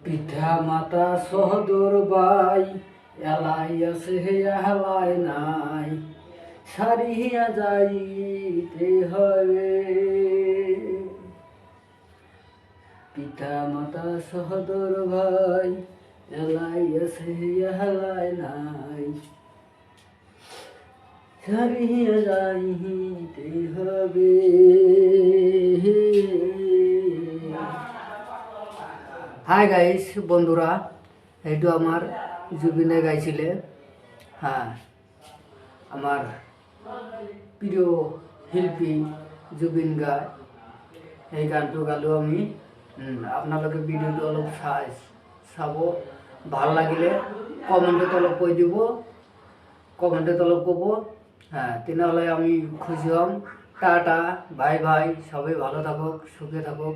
পিতা মাতা সহদর বাই এলাই আছে এলাই নাই সারিয়া যাইতে হবে। পিতা মাতা সহদর ভাই এলাই আছে এলাই নাই সারিয়া যাইতে হবে। হাই গাইস বন্ধুরা, এইটো আমার জুবিনে গাইছিলে। হ্যাঁ, আমার প্রিয় শিল্পী জুবিন গায় এই গানটো গালো আমি। আপোনালোকে ভিডিঅ'টো অলপ চাব, ভাল লাগিলে কমেণ্টত অলপ কৈ দিব, কমেণ্টত অলপ ক'ব। হ্যাঁ, তেনেহ'লে আমি খুশি হম। টাটা, বাই বাই, সবাই ভালো থাকুক, সুখে থাকুক।